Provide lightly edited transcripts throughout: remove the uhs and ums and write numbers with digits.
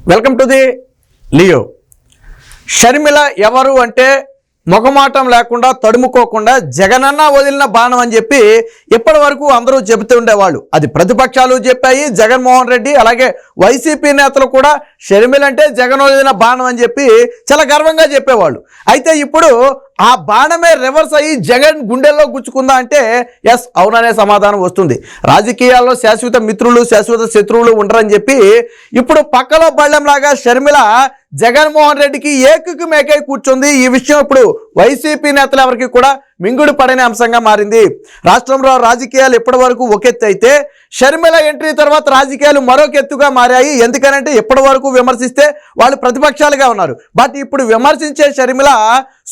Welcome to the Leo. Sharmila ఎవరు అంటే మొగమాటం లేకుండా తడుముకోకుండా జగనన్న వదిలిన బాణం అని చెప్పి ఇప్పటి వరకు అందరూ చెబుతూ ఉండేవాళ్ళు. అది ప్రతిపక్షాలు చెప్పాయి, జగన్మోహన్ రెడ్డి అలాగే వైసీపీ నేతలు కూడా షర్మిల అంటే జగన్ వదిలిన బాణం అని చెప్పి చాలా గర్వంగా చెప్పేవాళ్ళు. అయితే ఇప్పుడు ఆ బాణమే రివర్స్ అయ్యి జగన్ గుండెల్లో గుచ్చుకుందా అంటే ఎస్ అవుననే సమాధానం వస్తుంది. రాజకీయాల్లో శాశ్వత మిత్రులు శాశ్వత శత్రువులు ఉండరని చెప్పి ఇప్పుడు పక్కలో బళ్ళెంలాగా షర్మిల జగన్మోహన్ రెడ్డికి ఏకుకి మేకై కూర్చుంది. ఈ విషయం ఇప్పుడు వైసీపీ నేతలు ఎవరికి కూడా మింగుడు పడని అంశంగా మారింది. రాష్ట్రంలో రాజకీయాలు ఇప్పటి వరకు ఒక ఎత్తు అయితే షర్మిల ఎంట్రీ తర్వాత రాజకీయాలు మరొక ఎత్తుగా మారాయి. ఎందుకనంటే ఇప్పటి వరకు విమర్శిస్తే వాళ్ళు ప్రతిపక్షాలుగా ఉన్నారు. బట్ ఇప్పుడు విమర్శించే షర్మిల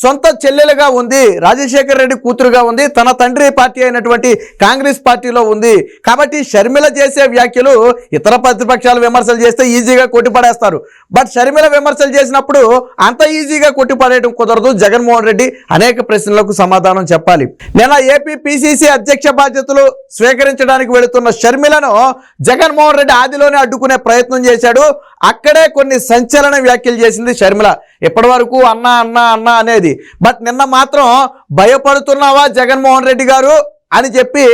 సొంత చెల్లెలుగా ఉంది, రాజశేఖర్ రెడ్డి కూతురుగా ఉంది, తన తండ్రి పార్టీ అయినటువంటి కాంగ్రెస్ పార్టీలో ఉంది. కాబట్టి షర్మిల చేసే వ్యాఖ్యలు ఇతర ప్రతిపక్షాలు విమర్శలు చేస్తే ఈజీగా కొట్టిపడేస్తారు. బట్ షర్మిల విమర్శలు చేసినప్పుడు అంత ఈజీగా కొట్టిపడేయడం కుదరదు. జగన్మోహన్ రెడ్డి అనేక ప్రశ్నలకు సమాధానం చెప్పాలి. నిన్న ఏపీ పిసిసి అధ్యక్ష బాధ్యతలు స్వీకరించడానికి వెళుతున్న షర్మిలను జగన్మోహన్ రెడ్డి ఆదిలోనే అడ్డుకునే ప్రయత్నం చేశాడు. అక్కడే కొన్ని సంచలన వ్యాఖ్యలు చేసింది షర్మిల. ఇప్పటి వరకు అన్నా అన్నా అన్నా అనేది, బట్ నిన్న మాత్రం భయపడుతున్నావా జగన్మోహన్ రెడ్డి గారు అని చెప్పి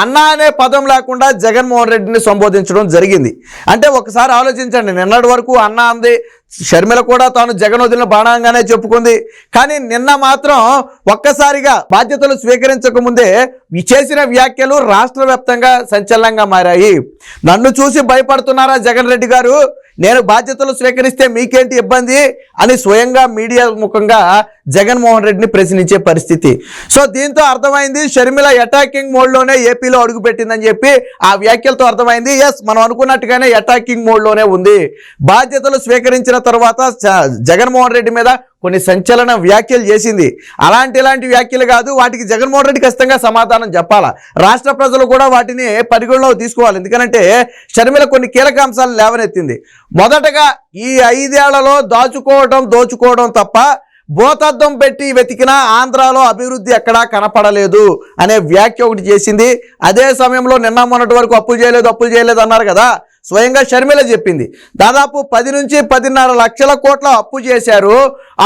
అన్నా అనే పదం లేకుండా జగన్మోహన్ రెడ్డిని సంబోధించడం జరిగింది. అంటే ఒకసారి ఆలోచించండి, నిన్నటి వరకు అన్నా అంది షర్మిల, కూడా తాను జగన్ వదిలిన బాణంగానే చెప్పుకుంది. కానీ నిన్న మాత్రం ఒక్కసారిగా బాధ్యతలు స్వీకరించక ముందే చేసిన వ్యాఖ్యలు రాష్ట్ర వ్యాప్తంగా సంచలనంగా మారాయి. నన్ను చూసి భయపడుతున్నారా జగన్ రెడ్డి గారు, నేను బాధ్యతలు స్వీకరిస్తే మీకేంటి ఇబ్బంది అని స్వయంగా మీడియా ముఖంగా జగన్మోహన్ రెడ్డిని ప్రశ్నించే పరిస్థితి. సో దీంతో అర్థమైంది షర్మిల అటాకింగ్ మోడ్లోనే ఏపీలో అడుగుపెట్టిందని చెప్పి ఆ వ్యాఖ్యలతో అర్థమైంది. ఎస్, మనం అనుకున్నట్టుగానే అటాకింగ్ మోడ్లోనే ఉంది. బాధ్యతలు స్వీకరించిన తర్వాత జగన్మోహన్ రెడ్డి మీద కొన్ని సంచలన వ్యాఖ్యలు చేసింది. ఇలాంటి వ్యాఖ్యలు కాదు, వాటికి జగన్మోహన్ రెడ్డి ఖచ్చితంగా సమాధానం చెప్పాలా. రాష్ట్ర ప్రజలు కూడా వాటిని పరిగణలో తీసుకోవాలి. ఎందుకంటే షర్మిల కొన్ని కీలక అంశాలు లేవనెత్తింది. మొదటగా ఈ 5 ఏళ్లలో దోచుకోవడం తప్ప భూతద్దం పెట్టి వెతికినా ఆంధ్రాలో అభివృద్ధి ఎక్కడా కనపడలేదు అనే వ్యాఖ్య ఒకటి చేసింది. అదే సమయంలో నిన్న మొన్నటి వరకు అప్పులు చేయలేదు అన్నారు కదా, స్వయంగా షర్మిల చెప్పింది. దాదాపు 10 నుంచి 10.5 లక్షల కోట్ల అప్పు చేశారు.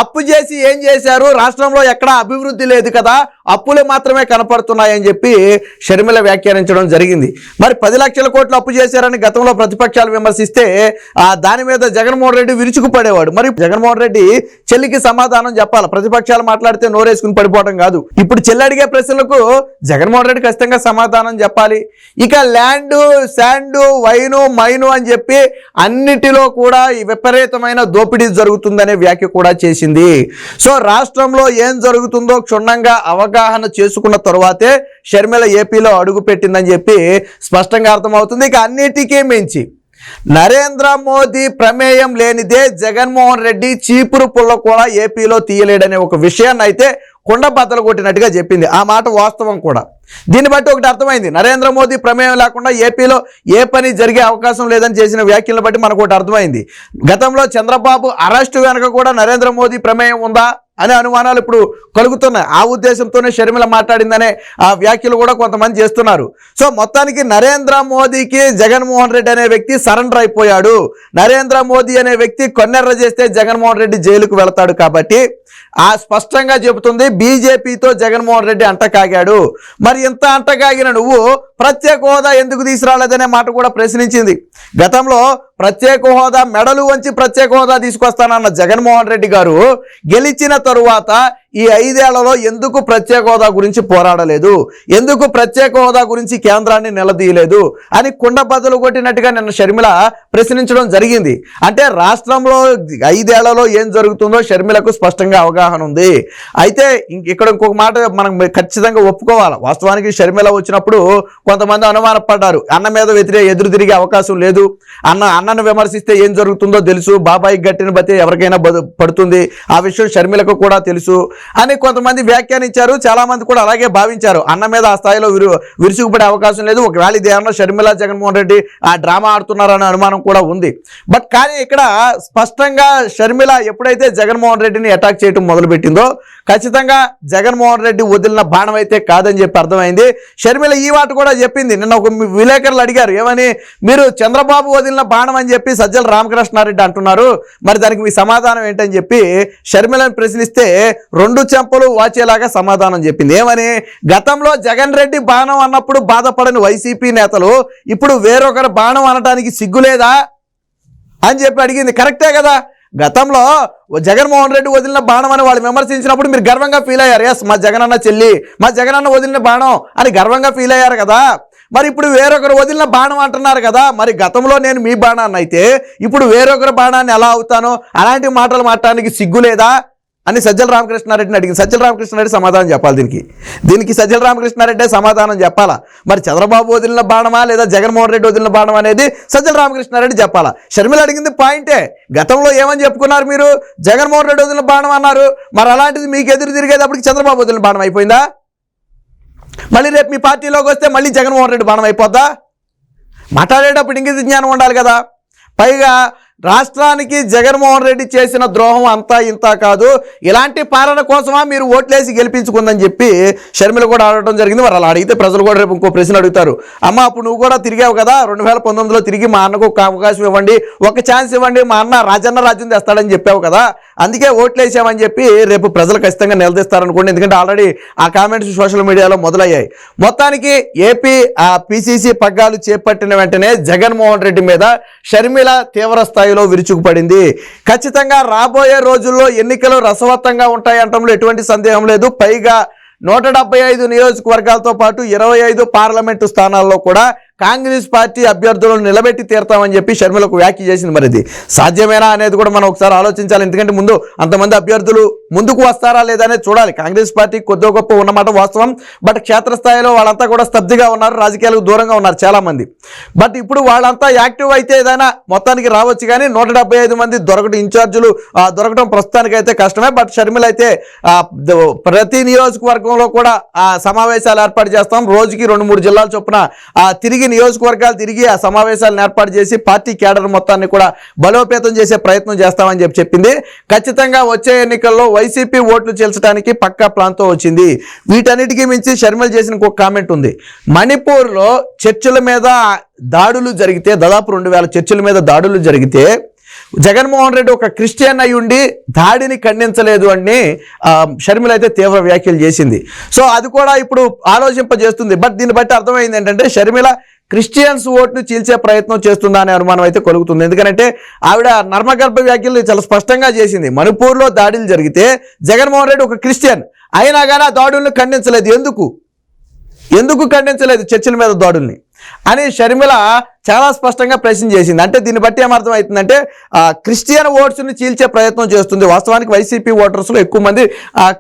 అప్పు చేసి ఏం చేశారు, రాష్ట్రంలో ఎక్కడా అభివృద్ధి లేదు కదా, అప్పులు మాత్రమే కనపడుతున్నాయని చెప్పి షర్మిల వ్యాఖ్యానించడం జరిగింది. మరి 10 లక్షల కోట్ల అప్పు చేశారని గతంలో ప్రతిపక్షాలు విమర్శిస్తే దాని మీద జగన్మోహన్ రెడ్డి విరుచుకుపడేవాడు. మరి జగన్మోహన్ రెడ్డి చెల్లికి సమాధానం చెప్పాలి. ప్రతిపక్షాలు మాట్లాడితే నోరేసుకుని పడిపోవడం కాదు. ఇప్పుడు చెల్లి అడిగే ప్రశ్నలకు జగన్మోహన్ రెడ్డి ఖచ్చితంగా సమాధానం చెప్పాలి. ఇక ల్యాండ్, శాండ్, వైను, మైను అని చెప్పి అన్నిటిలో కూడా విపరీతమైన దోపిడీ జరుగుతుందనే వ్యాఖ్య కూడా చేసింది. సో రాష్ట్రంలో ఏం జరుగుతుందో క్షుణ్ణంగా అవగాహన చేసుకున్న తరువాతే షర్మిల ఏపీలో అడుగు పెట్టిందని చెప్పి స్పష్టంగా అర్థమవుతుంది. ఇక అన్నిటికీ మించి నరేంద్ర మోదీ ప్రమేయం లేనిదే జగన్మోహన్ రెడ్డి చీపురు పుల్ల కూడా ఏపీలో తీయలేడనే ఒక విషయాన్ని అయితే కొండ బద్దలు కొట్టినట్టుగా చెప్పింది. ఆ మాట వాస్తవం కూడా. దీన్ని బట్టి ఒకటి అర్థమైంది, నరేంద్ర మోదీ ప్రమేయం లేకుండా ఏపీలో ఏ పని జరిగే అవకాశం లేదని చేసిన వ్యాఖ్యలను బట్టి మనకు ఒకటి అర్థమైంది. గతంలో చంద్రబాబు అరెస్టు వెనక కూడా నరేంద్ర మోదీ ప్రమేయం ఉందా అనే అనుమానాలు ఇప్పుడు కలుగుతున్నాయి. ఆ ఉద్దేశంతోనే షర్మిల మాట్లాడిందనే ఆ వ్యాఖ్యలు కూడా కొంతమంది చేస్తున్నారు. సో మొత్తానికి నరేంద్ర మోదీకి జగన్మోహన్ రెడ్డి అనే వ్యక్తి సరెండర్ అయిపోయాడు. నరేంద్ర మోదీ అనే వ్యక్తి కొన్నెర్ర చేస్తే జగన్మోహన్ రెడ్డి జైలుకు వెళతాడు. కాబట్టి ఆ స్పష్టంగా చెబుతుంది, బీజేపీతో జగన్మోహన్ రెడ్డి అంటకాగాడు. మరి ఇంత అంటకాగిన నువ్వు ప్రత్యేక హోదా ఎందుకు తీసుకురాలేదనే మాట కూడా ప్రశ్నించింది. గతంలో ప్రత్యేక హోదా మెడలు వంచి ప్రత్యేక హోదా తీసుకొస్తానన్న జగన్మోహన్ రెడ్డి గారు గెలిచిన తరువాత ఈ 5 ఏళ్లలో ఎందుకు ప్రత్యేక హోదా గురించి పోరాడలేదు, ఎందుకు ప్రత్యేక హోదా గురించి కేంద్రాన్ని నిలదీయలేదు అని కుండ బద్దలు కొట్టినట్టుగా నిన్న షర్మిల ప్రశ్నించడం జరిగింది. అంటే రాష్ట్రంలో 5 ఏళ్లలో ఏం జరుగుతుందో షర్మిలకు స్పష్టంగా అవగాహన ఉంది. అయితే ఇక్కడ ఇంకొక మాట మనం ఖచ్చితంగా ఒప్పుకోవాలి. వాస్తవానికి షర్మిల వచ్చినప్పుడు కొంతమంది అనుమానపడ్డారు, అన్న మీద ఎదురు తిరిగే అవకాశం లేదు, అన్నను విమర్శిస్తే ఏం జరుగుతుందో తెలుసు, బాబాయి గట్టిన బతి ఎవరికైనా పడుతుంది, ఆ విషయం షర్మిలకు కూడా తెలుసు. అని కొంతమంది వ్యాఖ్యానించారు. చాలామంది కూడా అలాగే భావించారు. అన్న మీద ఆ స్థాయిలో విరుచుకుపడే అవకాశం లేదు. ఒకవేళ ఇదేమన్నా షర్మిల జగన్మోహన్ రెడ్డి ఆ డ్రామా ఆడుతున్నారనే అనుమానం కూడా ఉంది. బట్ కానీ ఇక్కడ స్పష్టంగా షర్మిల ఎప్పుడైతే జగన్మోహన్ రెడ్డిని అటాక్ చేయడం మొదలుపెట్టిందో ఖచ్చితంగా జగన్మోహన్ రెడ్డి వదిలిన బాణం అయితే కాదని చెప్పి అర్థమైంది. షర్మిల ఈ మాట కూడా చెప్పింది. నిన్న ఒక విలేకరులు అడిగారు, ఏమని, మీరు చంద్రబాబు వదిలిన బాణం అని చెప్పి సజ్జల రామకృష్ణారెడ్డి అంటున్నారు, మరి దానికి మీ సమాధానం ఏంటని చెప్పి షర్మిలను ప్రశ్నిస్తే 2 చెంపలు వాచేలాగా సమాధానం చెప్పింది. ఏమని, గతంలో జగన్ రెడ్డి బాణం అన్నప్పుడు బాధపడని వైసీపీ నేతలు ఇప్పుడు వేరొకరు బాణం అనడానికి సిగ్గులేదా అని చెప్పి అడిగింది. కరెక్టే కదా. గతంలో జగన్మోహన్ రెడ్డి వదిలిన బాణం అని వాళ్ళు విమర్శించినప్పుడు మీరు గర్వంగా ఫీల్ అయ్యారు. ఎస్, మా జగనన్న చెల్లి, మా జగనన్న వదిలిన బాణం అని గర్వంగా ఫీల్ అయ్యారు కదా. మరి ఇప్పుడు వేరొకరు వదిలిన బాణం అంటున్నారు కదా. మరి గతంలో నేను మీ బాణాన్ని అయితే ఇప్పుడు వేరొకరు బాణాన్ని ఎలా అవుతాను? అలాంటి మాటలు మాట్లాడడానికి సిగ్గు లేదా అని సజ్జల రామకృష్ణారెడ్డిని అడిగింది. సజ్జల రామకృష్ణారెడ్డి సమాధానం చెప్పాలి. దీనికి సజ్జల రామకృష్ణారెడ్డి సమాధానం చెప్పాలా. మరి చంద్రబాబు వదిలిన బాణమా లేదా జగన్మోహన్ రెడ్డి వదిలిన బాణం అనేది సజ్జల రామకృష్ణారెడ్డి చెప్పాలా. షర్మిల అడిగింది పాయింటే. గతంలో ఏమని చెప్పుకున్నారు మీరు? జగన్మోహన్ రెడ్డి వదిలిన బాణం అన్నారు. మరి అలాంటిది మీకు ఎదురు తిరిగేటప్పటికి చంద్రబాబు వదిలిన బాణం అయిపోయిందా? మళ్ళీ రేపు మీ పార్టీలోకి వస్తే మళ్ళీ జగన్మోహన్ రెడ్డి బాణం అయిపోద్దా? మాట్లాడేటప్పుడు ఇంగిత జ్ఞానం ఉండాలి కదా. పైగా రాష్ట్రానికి జగన్మోహన్ రెడ్డి చేసిన ద్రోహం అంతా ఇంత కాదు, ఇలాంటి పాలన కోసమా మీరు ఓట్లేసి గెలిపించుకుందని చెప్పి షర్మిల కూడా అడగడం జరిగింది. మరి అలా అడిగితే ప్రజలు కూడా రేపు ఇంకో ప్రశ్న అడుగుతారు, అమ్మ అప్పుడు నువ్వు కూడా తిరిగావు కదా, 2019లో తిరిగి మా అన్నకు ఒక అవకాశం ఇవ్వండి, ఒక ఛాన్స్ ఇవ్వండి, మా అన్న రాజన్న రాజ్యం తెస్తాడని చెప్పావు కదా, అందుకే ఓట్లేసామని చెప్పి రేపు ప్రజలు ఖచ్చితంగా నిలదీస్తారనుకోండి. ఎందుకంటే ఆల్రెడీ ఆ కామెంట్స్ సోషల్ మీడియాలో మొదలయ్యాయి. మొత్తానికి ఏపీ పిసిసి పగ్గాలు చేపట్టిన వెంటనే జగన్మోహన్ రెడ్డి మీద షర్మిల తీవ్ర స్థాయిలో విరుచుకుపడింది. ఖచ్చితంగా రాబోయే రోజుల్లో ఎన్నికలు రసవత్తంగా ఉంటాయంటంలో ఎటువంటి సందేహం లేదు. పైగా 175 నియోజకవర్గాలతో పాటు 25 పార్లమెంటు స్థానాల్లో కూడా కాంగ్రెస్ పార్టీ అభ్యర్థులను నిలబెట్టి తీరుతామని చెప్పి షర్మిలకు వ్యాఖ్య చేసింది. మరి ఇది సాధ్యమేనా అనేది కూడా మనం ఒకసారి ఆలోచించాలి. ఎందుకంటే ముందు అంతమంది అభ్యర్థులు ముందుకు వస్తారా లేదా అనేది చూడాలి. కాంగ్రెస్ పార్టీ కొద్దిగా గొప్ప ఉన్నమాట వాస్తవం. బట్ క్షేత్రస్థాయిలో వాళ్ళంతా కూడా స్తబ్దుగా ఉన్నారు, రాజకీయాలకు దూరంగా ఉన్నారు చాలామంది. బట్ ఇప్పుడు వాళ్ళంతా యాక్టివ్ అయితే ఏదైనా మొత్తానికి రావచ్చు. కానీ 175 మంది ఇన్ఛార్జీలు దొరకడం ప్రస్తుతానికి అయితే కష్టమే. బట్ షర్మిల అయితే ప్రతి నియోజకవర్గంలో కూడా సమావేశాలు ఏర్పాటు చేస్తాం, రోజుకి 2-3 జిల్లాల చొప్పున తిరిగి నియోజకవర్గాలు తిరిగి ఆ సమావేశాలను ఏర్పాటు చేసి పార్టీ కేడర్ మొత్తాన్ని కూడా బలోపేతం చేసే ప్రయత్నం చేస్తామని చెప్పింది. ఖచ్చితంగా వచ్చే ఎన్నికల్లో వైసీపీ ఓట్లు చీల్చడానికి పక్కా ప్లాన్తో వచ్చింది. వీటన్నిటికీ మించి షర్మిల చేసిన ఇంకొక కామెంట్ ఉంది. మణిపూర్లో చర్చిల మీద దాడులు జరిగితే, దాదాపు 2000 చర్చిల మీద దాడులు జరిగితే జగన్మోహన్ రెడ్డి ఒక క్రిస్టియన్ అయి ఉండి దాడిని ఖండించలేదు అని షర్మిల అయితే తీవ్ర వ్యాఖ్యలు చేసింది. సో అది కూడా ఇప్పుడు ఆలోచింపజేస్తుంది. బట్ దీన్ని బట్టి అర్థమైంది ఏంటంటే షర్మిల క్రిస్టియన్స్ ఓట్ను చీల్చే ప్రయత్నం చేస్తుందా అనే అనుమానం అయితే కలుగుతుంది. ఎందుకంటే ఆవిడ నర్మగర్భ వ్యాఖ్యలు చాలా స్పష్టంగా చేసింది. మణిపూర్లో దాడులు జరిగితే జగన్మోహన్ రెడ్డి ఒక క్రిస్టియన్ అయినా కానీ ఆ దాడులను ఖండించలేదు. ఎందుకు ఖండించలేదు చర్చిల మీద దాడుల్ని అని షర్మిల చాలా స్పష్టంగా ప్రశ్న చేసింది. అంటే దీన్ని బట్టి ఏమర్థం అవుతుందంటే క్రిస్టియన్ ఓట్స్ని చీల్చే ప్రయత్నం చేస్తుంది. వాస్తవానికి వైసీపీ ఓటర్స్లో ఎక్కువ మంది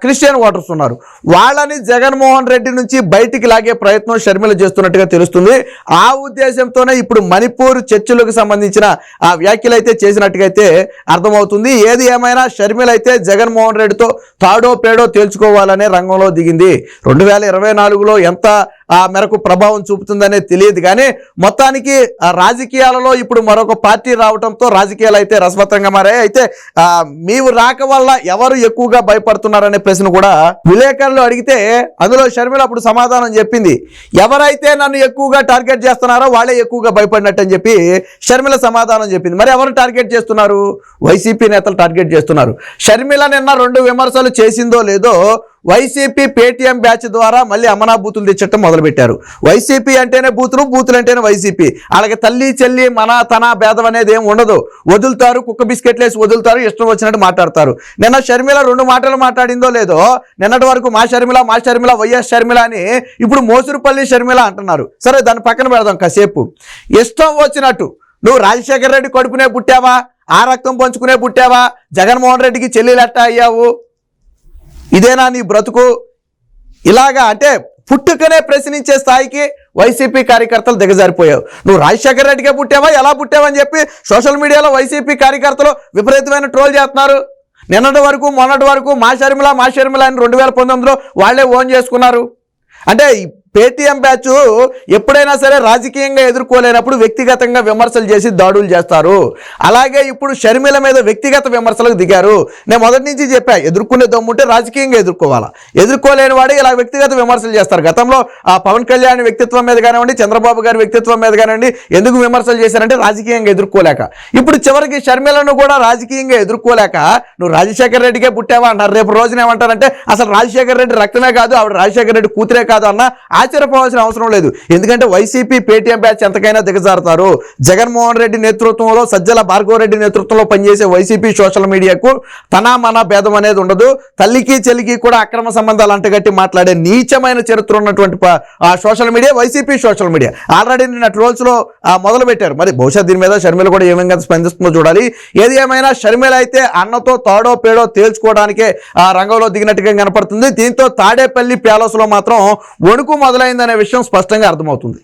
క్రిస్టియన్ ఓటర్స్ ఉన్నారు. వాళ్ళని జగన్మోహన్ రెడ్డి నుంచి బయటికి లాగే ప్రయత్నం షర్మిల చేస్తున్నట్టుగా తెలుస్తుంది. ఆ ఉద్దేశంతోనే ఇప్పుడు మణిపూర్ చర్చిలకు సంబంధించిన ఆ వ్యాఖ్యలు అయితే చేసినట్టుగా అయితే అర్థమవుతుంది. ఏది ఏమైనా షర్మిల అయితే జగన్మోహన్ రెడ్డితో తాడో పేడో తేల్చుకోవాలనే రంగంలో దిగింది. 2024లో ఎంత ఆ మేరకు ప్రభావం చూపుతుందనేది తెలియదు. కానీ మొత్తానికి రాజకీయాలలో ఇప్పుడు మరొక పార్టీ రావడంతో రాజకీయాలు అయితే రసవత్తంగా మారాయి. అయితే మీరు రాక వల్ల ఎవరు ఎక్కువగా భయపడుతున్నారనే ప్రశ్న కూడా విలేకరులు అడిగితే అందులో షర్మిల అప్పుడు సమాధానం చెప్పింది. ఎవరైతే నన్ను ఎక్కువగా టార్గెట్ చేస్తున్నారో వాళ్ళే ఎక్కువగా భయపడినట్టు అని చెప్పి షర్మిల సమాధానం చెప్పింది. మరి ఎవరు టార్గెట్ చేస్తున్నారు? వైసీపీ నేతలు టార్గెట్ చేస్తున్నారు. షర్మిల నిన్న 2 విమర్శలు చేసిందో లేదో వైసీపీ పేటీఎం బ్యాచ్ ద్వారా మళ్ళీ అమనా బూతులు తెచ్చటం మొదలుపెట్టారు. వైసీపీ అంటేనే బూతులు, బూతులు అంటేనే వైసీపీ. అలాగే తల్లి చెల్లి మన తన భేదం అనేది ఏం ఉండదు. వదులుతారు, కుక్క బిస్కెట్లు వేసి వదులుతారు, ఇష్టం వచ్చినట్టు మాట్లాడతారు. నిన్న షర్మిల 2 మాటలు మాట్లాడిందో లేదో, నిన్నటి వరకు మా షర్మిల వైఎస్ షర్మిల అని ఇప్పుడు మోసురుపల్లి షర్మిల అంటున్నారు. సరే దాన్ని పక్కన పెడదాం కాసేపు. ఇష్టం వచ్చినట్టు నువ్వు రాజశేఖర రెడ్డి కడుపునే పుట్టావా, ఆ రక్తం పంచుకునే పుట్టావా, జగన్మోహన్ రెడ్డికి చెల్లెలెట్ట అయ్యావు, ఇదేనా నీ బ్రతుకు? ఇలాగా అంటే పుట్టుకనే ప్రశ్నించే స్థాయికి వైసీపీ కార్యకర్తలు దిగజారిపోయావు. నువ్వు రాజశేఖర రెడ్డికే పుట్టావా, ఎలా పుట్టావని చెప్పి సోషల్ మీడియాలో వైసీపీ కార్యకర్తలు విపరీతమైన ట్రోల్ చేస్తున్నారు. నిన్నటి వరకు మొన్నటి వరకు మా షర్మిల అని 2019లో వాళ్ళే ఓన్ చేసుకున్నారు. అంటే పేటీఎం బ్యాచ్ ఎప్పుడైనా సరే రాజకీయంగా ఎదుర్కోలేనప్పుడు వ్యక్తిగతంగా విమర్శలు చేసి దాడులు చేస్తారు. అలాగే ఇప్పుడు షర్మిల మీద వ్యక్తిగత విమర్శలకు దిగారు. నేను మొదటి నుంచి చెప్పా, ఎదుర్కొనే దమ్ముంటే రాజకీయంగా ఎదుర్కోవాలా, ఎదుర్కోలేని వాడు ఇలా వ్యక్తిగత విమర్శలు చేస్తారు. గతంలో ఆ పవన్ కళ్యాణ్ వ్యక్తిత్వం మీద కానివ్వండి, చంద్రబాబు గారి వ్యక్తిత్వం మీద కానివ్వండి ఎందుకు విమర్శలు చేశారంటే రాజకీయంగా ఎదుర్కోలేక. ఇప్పుడు చివరికి షర్మిలను కూడా రాజకీయంగా ఎదుర్కోలేక నువ్వు రాజశేఖర రెడ్డికే పుట్టావా అన్నారు. రేపు రోజున ఏమంటారంటే అసలు రాజశేఖర రెడ్డి రక్తమే కాదు, ఆవిడ రాజశేఖర రెడ్డి కూతురే కాదు అన్న ఆశ్చర్యపోవాల్సిన అవసరం లేదు. ఎందుకంటే వైసీపీ పేటీఎం బ్యాచ్ ఎంతకైనా దిగజారుతారు. జగన్మోహన్ రెడ్డి నేతృత్వంలో, సజ్జల భార్గవరెడ్డి నేతృత్వంలో పనిచేసే వైసీపీ సోషల్ మీడియాకు తనా మన భేదం అనేది ఉండదు. తల్లికి చెల్లికి కూడా అక్రమ సంబంధాలు అంటగట్టి మాట్లాడే నీచమైన చరిత్ర ఉన్నటువంటి ఆ social media YCP social media. Already నిన్న ట్రోల్స్లో మొదలు పెట్టారు. మరి బహుశా దీని మీద షర్మిల కూడా ఏమైనా స్పందిస్తుందో చూడాలి. ఏది ఏమైనా షర్మిల అయితే అన్నతో తాడో పేడో తేల్చుకోవడానికే ఆ రంగంలో దిగినట్టుగా కనపడుతుంది. దీంతో తాడేపల్లి ప్యాలెస్లో మాత్రం వణుకు మొదలైందనే విషయం స్పష్టంగా అర్థమవుతుంది.